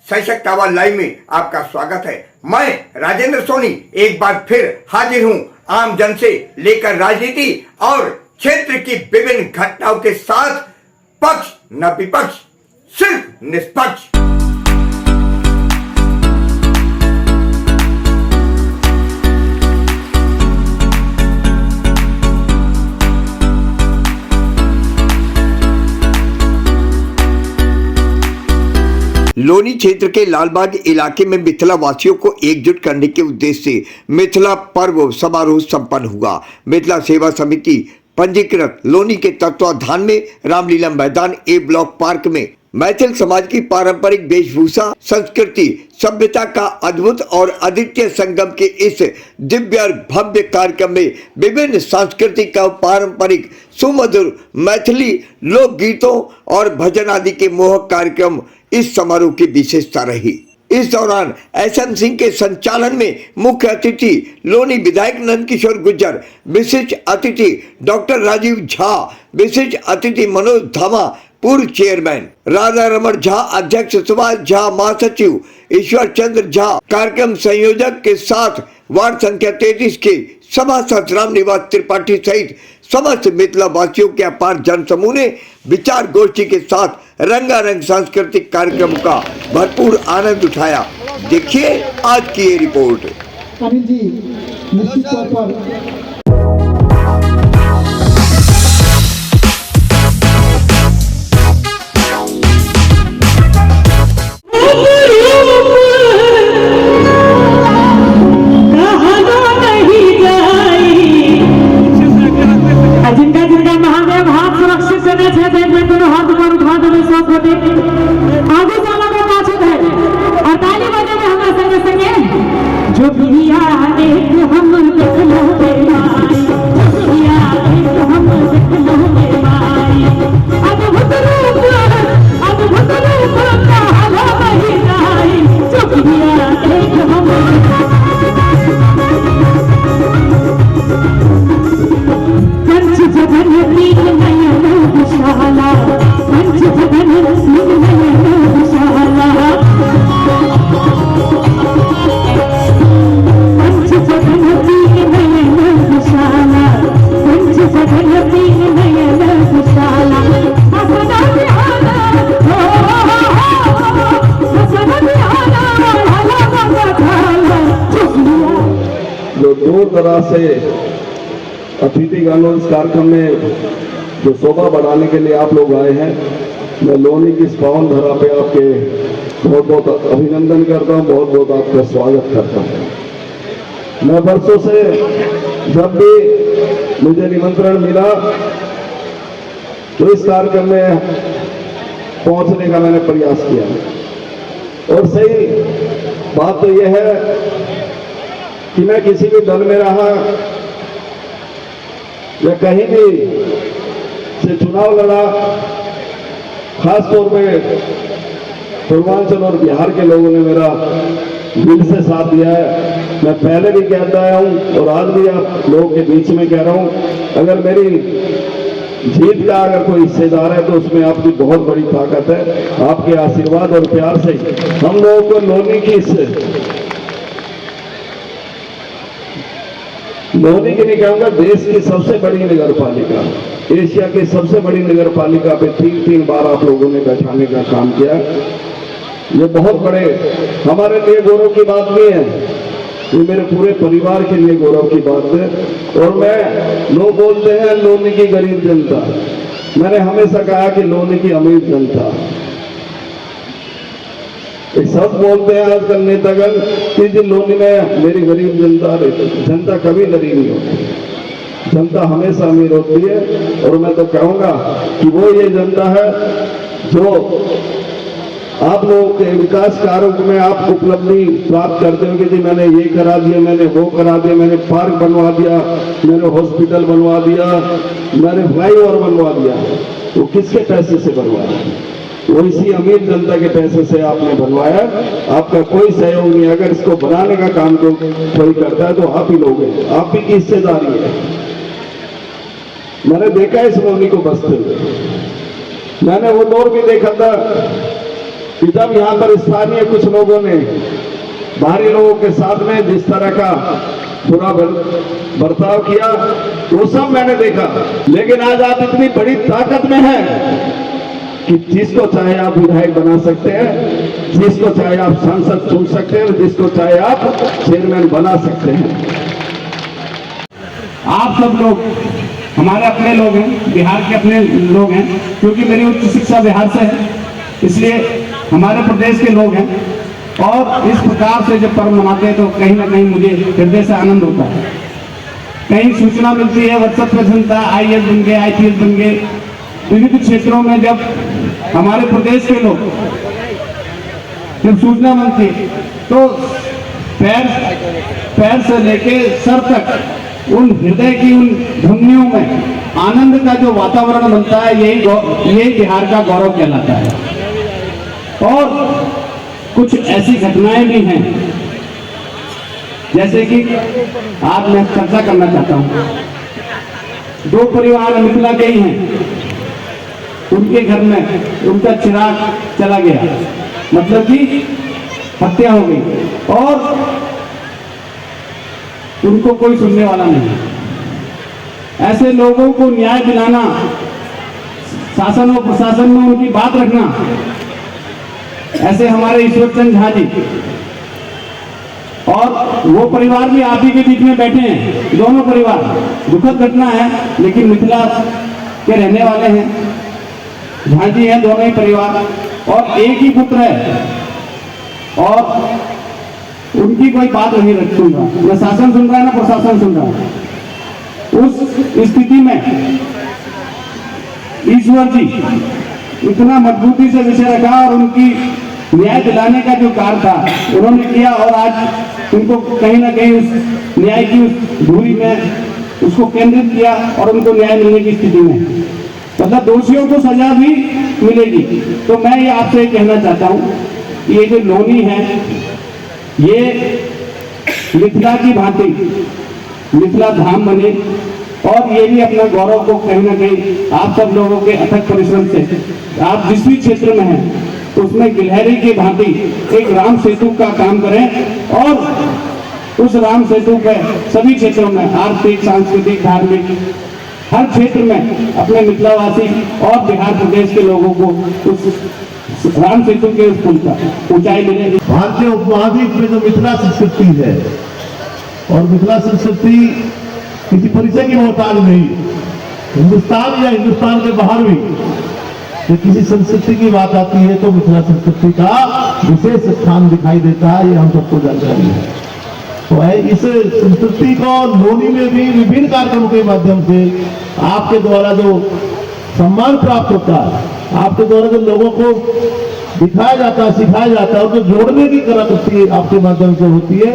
सशक्त आवाज लाइव में आपका स्वागत है। मैं राजेंद्र सोनी एक बार फिर हाजिर हूं आम जन से लेकर राजनीति और क्षेत्र की विभिन्न घटनाओं के साथ। पक्ष न विपक्ष, सिर्फ निष्पक्ष। लोनी क्षेत्र के लालबाग इलाके में मिथिला वासियों को एकजुट करने के उद्देश्य से मिथिला पर्व समारोह संपन्न हुआ। मिथिला सेवा समिति पंजीकृत लोनी के तत्वाधान में रामलीला मैदान ए ब्लॉक पार्क में मैथिल समाज की पारंपरिक वेशभूषा, संस्कृति, सभ्यता का अद्भुत और अद्वितीय संगम के इस दिव्य और भव्य कार्यक्रम में विभिन्न सांस्कृतिक और पारंपरिक सुमधुर मैथिली लोक गीतों और भजन आदि के मोहक कार्यक्रम इस समारोह की विशेषता रही। इस दौरान एसएम सिंह के संचालन में मुख्य अतिथि लोनी विधायक नंदकिशोर गुर्जर, विशिष्ट अतिथि डॉक्टर राजीव झा, विशिष्ट अतिथि मनोज धामा पूर्व चेयरमैन, राधा रमण झा अध्यक्ष, सुभाष झा महासचिव, ईश्वर चंद्र झा कार्यक्रम संयोजक के साथ वार्ड संख्या 33 के सभासद रामनिवास त्रिपाठी सहित समस्त मिथिला वासियों के अपार जनसमूह ने विचार गोष्ठी के साथ रंगारंग सांस्कृतिक कार्यक्रम का भरपूर आनंद उठाया। देखिए आज की ये रिपोर्ट। अनिल जी निश्चित तौर पर तरह से अतिथिगण इस कार्यक्रम में जो शोभा बढ़ाने के लिए आप लोग आए हैं, मैं लोनी की इस पावन धरा पे आपके बहुत बहुत अभिनंदन करता हूं, बहुत बहुत आपका स्वागत करता हूं। मैं वर्षों से जब भी मुझे निमंत्रण मिला तो इस कार्यक्रम में पहुंचने का मैंने प्रयास किया। और सही बात तो यह है कि मैं किसी भी दल में रहा या कहीं भी से चुनाव लड़ा, खास तौर पे पूर्वांचल और बिहार के लोगों ने मेरा दिल से साथ दिया है। मैं पहले भी कहता आया हूं और आज भी आप लोगों के बीच में कह रहा हूं, अगर मेरी जीत का अगर कोई हिस्सेदार है तो उसमें आपकी बहुत बड़ी ताकत है। आपके आशीर्वाद और प्यार से हम लोगों को लोनी की नहीं कहूंगा, देश की सबसे बड़ी नगर पालिका, एशिया की सबसे बड़ी नगर पालिका पे 3 बार आप लोगों ने बैठाने का काम किया। ये बहुत बड़े हमारे लिए गौरव की बात नहीं है, ये मेरे पूरे परिवार के लिए गौरव की बात है। और लोग बोलते हैं लोनी की गरीब जनता, मैंने हमेशा कहा कि लोनी की अमीर जनता। एक शब्द बोलते हैं आजकल नेतागण कि जिन लोनी में मेरी गरीब जनता कभी गरीब नहीं होती, जनता हमेशा अमीर होती है। और मैं तो कहूंगा कि वो ये जनता है जो आप लोगों के विकास कार्यों में आप उपलब्धि प्राप्त करते हो कि जी मैंने ये करा दिया, मैंने वो करा दिया, मैंने पार्क बनवा दिया, मैंने हॉस्पिटल बनवा दिया, मैंने फ्लाईओवर बनवा दिया। वो किसके पैसे से बनवाया? वो इसी अमीर जनता के पैसे से आपने बनवाया। आपका कोई सहयोग नहीं। अगर इसको बनाने का काम कोई करता है तो आप ही लोग हैं, आप ही की हिस्सेदारी है। मैंने देखा इस लोनी को बसते हुए, मैंने वो दौर भी देखा था कि जब यहाँ पर स्थानीय कुछ लोगों ने बाहरी लोगों के साथ में जिस तरह का बुरा बर्ताव किया, वो सब मैंने देखा। लेकिन आज आप इतनी बड़ी ताकत में हैं कि जिसको चाहे आप विधायक बना सकते हैं, जिसको चाहे आप सांसद चुन सकते हैं, जिसको चाहे आप चेयरमैन बना सकते हैं। आप सब लोग हमारे अपने लोग हैं, बिहार के अपने लोग हैं, क्योंकि मेरी उच्च शिक्षा बिहार से है, इसलिए हमारे प्रदेश के लोग हैं। और इस प्रकार से जब पर्व मनाते हैं तो कहीं ना कहीं मुझे हृदय से आनंद होता है। कहीं सूचना मिलती है, व्हाट्सएप पे सुनता है IAS बन गए, IPS बन गए। विविध क्षेत्रों में जब हमारे प्रदेश के लोग जब सूचना मिलती तो पैर से लेके सर तक उन हृदय की उन धमनियों में आनंद का जो वातावरण बनता है, यही बिहार का गौरव कहलाता है। और कुछ ऐसी घटनाएं भी हैं, जैसे कि आज मैं चर्चा करना चाहता हूं। 2 परिवार मिथिला के ही हैं, उनके घर में उनका चिराग चला गया, मतलब कि हत्या हो गई और उनको कोई सुनने वाला नहीं। ऐसे लोगों को न्याय दिलाना, शासन और प्रशासन में उनकी बात रखना, ऐसे हमारे ईश्वर चंद झा जी और वो परिवार भी आप ही के बीच में बैठे हैं। दोनों परिवार दुखद घटना है, लेकिन मिथिला के रहने वाले हैं, झा जी हैं दोनों ही परिवार, और एक ही पुत्र है और उनकी कोई बात नहीं रखूंगा। न शासन सुन रहा है, न प्रशासन सुन रहा है। उस स्थिति में ईश्वर जी इतना मजबूती से विषय रखा और उनकी न्याय दिलाने का जो कार्य था उन्होंने किया, और आज उनको कहीं ना कहीं उस न्याय की उस धुरी में उसको केंद्रित किया और उनको न्याय मिलने की स्थिति में, मतलब दोषियों को सजा भी मिलेगी। तो मैं ये आपसे कहना चाहता हूँ, ये जो लोनी है ये मिथिला की भांति मिथिला धाम बने, और ये भी अपना गौरव को कहीं ना कहीं आप सब लोगों के अथक परिश्रम से आप जिस भी क्षेत्र में हैं उसमें गिलहरी की भांति एक राम सेतु का काम करें, और उस राम सेतु पे सभी क्षेत्रों में आर्थिक, सांस्कृतिक, धार्मिक हर क्षेत्र में अपने मिथिलावासी और बिहार प्रदेश के लोगों को उस राम सेतु के उस पुल पर ऊंचाई मिले। भारतीय उपमहाद्वीप में जो मिथिला संस्कृति है, और मिथिला संस्कृति किसी परिचय की मोहताज नहीं, हिंदुस्तान या हिंदुस्तान के बाहर भी जब किसी संस्कृति की बात आती है तो मिथिला संस्कृति का विशेष स्थान दिखाई देता है, ये हम सबको जानकारी है। तो इस संस्कृति को लोनी में भी विभिन्न कार्यक्रमों के माध्यम से आपके द्वारा जो सम्मान प्राप्त होता है, आपके द्वारा जो लोगों को दिखाया जाता है, सिखाया जाता है, और जो जोड़ने की कलाकृति आपके माध्यम से होती है,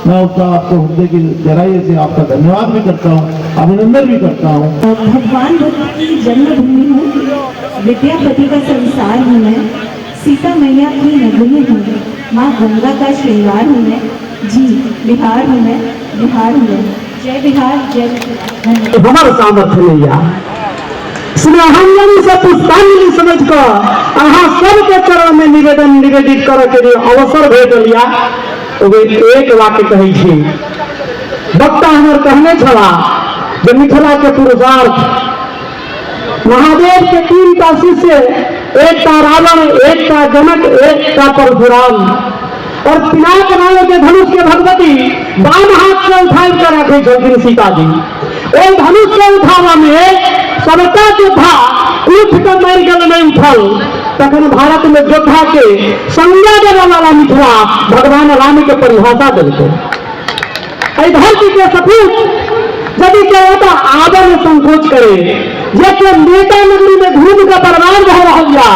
मैं उसका आपको हृदय की गहराई से आपका धन्यवाद भी करता हूँ, अभिनंदन भी करता हूँ। भगवान बुद्ध की जन्मभूमि हूँ, विद्यापति का संसार हूँ मैं, सीता मैया की नगरी हूँ, माँ गंगा का श्रृंगार हूँ मैं, जी बिहार हूँ मैं, बिहार हूँ मैं, जय बिहार, जय बिहार। हमारे सामर्थ्य नहीं है, स्नेहांजलि से पुष्पांजलि समझ कर अहाँ सबके चरण में निवेदित करे के लिए अवसर भेट लिया। तो वे एक वाक्य कही थी, वक्ता हमारे कहने छला जो मिथिला के पुरुषार्थ महादेव के 3टा शिष्य, एक का रावण, एक का जनक, एक का परशुराम, और पिनाक नाम के धनुष के भगवती बाम हाथ से उठाई कर रखे छथिन सीता जी। ओई धनुष के उठावा में सबका योद्धा उठ कर मर गल नहीं उठल, तखन भारत में योद्धा के संज्ञा देने वाला मिथिला भगवान राम के परिभाषा देते। धरती के सपूत यदि क्या होता आदर में संकोच करे, जब नेता नगरी में घूम कर बर्बाद रह रहा,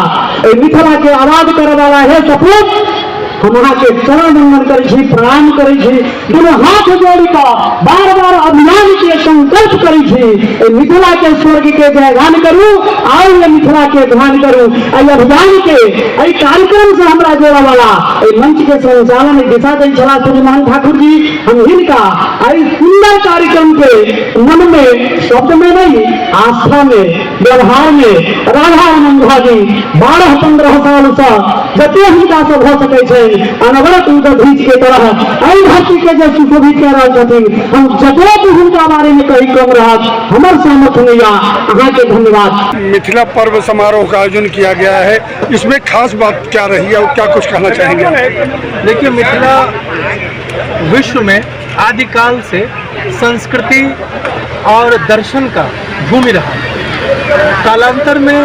मिथिला के आवाज करे वाला है सपूत, हम वहां के चरण वंदन करे, प्रणाम करे, दोनों हाथ जोड़ कर बार बार अभियान के संकल्प करे, मिथिला के स्वर्ग के जयगान करूं, आओ ये मिथिला के ध्यान करूं। अभियान के कार्यक्रम से हमारा जोड़ा वाला मंच के संचालन दिशा दी छला श्रीमान ठाकुर जी, हम इनका सुंदर कार्य कार्यक्रम के मन में, शब्द में नहीं, आस्था में, व्यवहार में राधा आनंद भागी 12-15 साल से जते हुनका से भ सकै छै अनवरत उनकर धीज के तरह एहि धरती के जे सुशोभित कऽ रहल छथिन। हम जते भी हुनका बारे में कही कम रहत, हमर सामर्थ्य नहीं आ। अहाँ के धन्यवाद। मिथिला पर्व समारोह का आयोजन किया गया है, इसमें खास बात क्या रही है और क्या कुछ कहना चाहेंगे? देखिए, मिथिला विश्व में आदिकाल से संस्कृति और दर्शन का भूमि रहा है। कालांतर में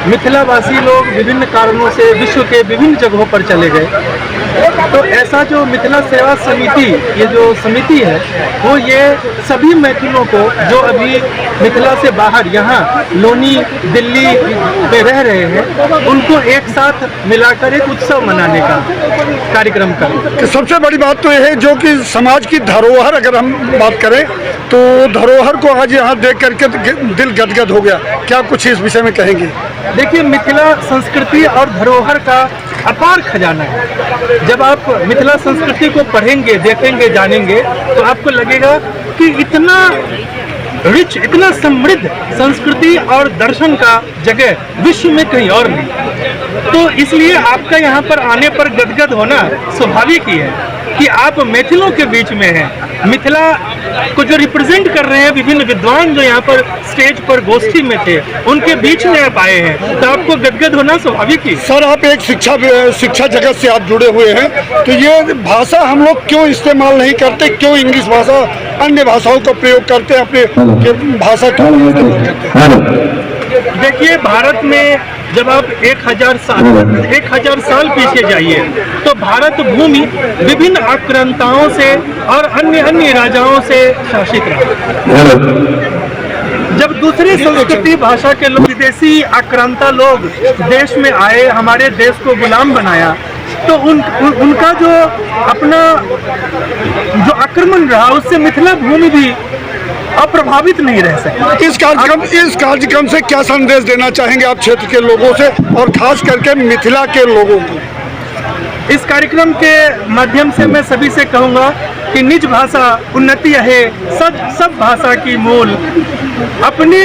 मिथिलावासी लोग विभिन्न कारणों से विश्व के विभिन्न जगहों पर चले गए, तो ऐसा जो मिथिला सेवा समिति, ये जो समिति है, वो ये सभी मैथिलों को जो अभी मिथिला से बाहर यहाँ लोनी, दिल्ली में रह रहे हैं, उनको एक साथ मिलाकर एक उत्सव मनाने का कार्यक्रम कर। सबसे बड़ी बात तो यह है जो कि समाज की धरोहर, अगर हम बात करें तो धरोहर को आज यहाँ देख करके दिल गदगद हो गया। क्या कुछ इस विषय में कहेंगे? देखिए, मिथिला संस्कृति और धरोहर का अपार खजाना है। जब आप मिथिला संस्कृति को पढ़ेंगे, देखेंगे, जानेंगे, तो आपको लगेगा कि इतना रिच, इतना समृद्ध संस्कृति और दर्शन का जगह विश्व में कहीं और नहीं। तो इसलिए आपका यहाँ पर आने पर गदगद होना स्वाभाविक ही है कि आप मैथिलों के बीच में हैं। मिथिला को जो रिप्रेजेंट कर रहे हैं विभिन्न विद्वान जो यहाँ पर स्टेज पर गोष्ठी में थे, उनके बीच में आप आए हैं, तो आपको गदगद होना स्वाभाविक ही। सर, आप एक शिक्षा जगत से आप जुड़े हुए हैं, तो ये भाषा हम लोग क्यों इस्तेमाल नहीं करते? क्यों इंग्लिश भाषा, अन्य भाषाओं का प्रयोग करते हैं, अपने भाषा क्यों इस्तेमाल करते हैं? देखिए, भारत में जब आप 1000 साल पीछे जाइए तो भारत भूमि विभिन्न आक्रांताओं से और अन्य राजाओं से शासित रहा। जब दूसरी संस्कृति भाषा के लोग, विदेशी आक्रांता लोग देश में आए, हमारे देश को गुलाम बनाया, तो उनका जो अपना जो आक्रमण रहा, उससे मिथिला भूमि भी अप्रभावित नहीं रह सके। इस कार्यक्रम से क्या संदेश देना चाहेंगे आप क्षेत्र के लोगों से और खास करके मिथिला के लोगों को? इस कार्यक्रम के माध्यम से मैं सभी से कहूँगा कि निज भाषा उन्नति है, सब भाषा की मूल। अपनी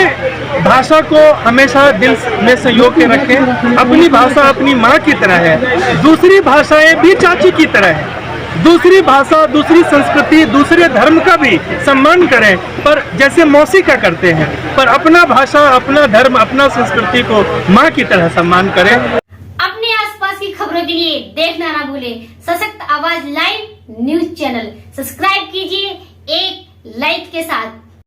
भाषा को हमेशा दिल में संयोग के रखें। अपनी भाषा अपनी माँ की तरह है, दूसरी भाषाएं भी चाची की तरह है। दूसरी भाषा, दूसरी संस्कृति, दूसरे धर्म का भी सम्मान करें, पर जैसे मौसी का करते हैं, पर अपना भाषा, अपना धर्म, अपना संस्कृति को माँ की तरह सम्मान करें। अपने आसपास की खबरों के लिए देखना ना भूलें सशक्त आवाज लाइव न्यूज चैनल। सब्सक्राइब कीजिए एक लाइक के साथ।